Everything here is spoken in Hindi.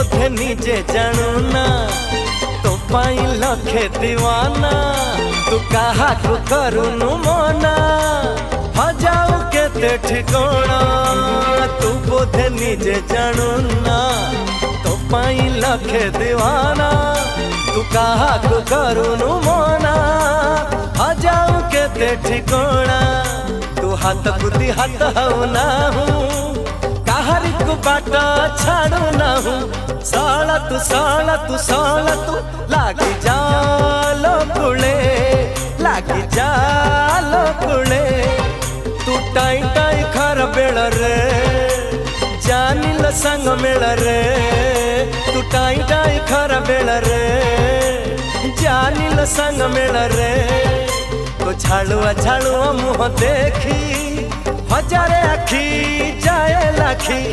बोधे निजे जानू ना तो पाई लखे दीवाना तू कहा को करूनु मना हजाऊ केते ठिकाना तू बोधे निजे जानू ना तो पाई लखे दीवाना तू कहा को करूनु मना हजाऊ केते ठिकाना तू हाथ बुद्धि हाथ हऊ ना हूँ कहारी को बाटा छाड़ू ना हूँ साला तू लागी जालो कुले लागी जालो कुले तू टाई टाई खर बेड़ रे जानिल संग मेड़ रे तू टाई टाई खर बेड़ रे जानिल संग मेड़ रे तो झाड़ुआ मुँह देखी हजारे आखी जाए लाखी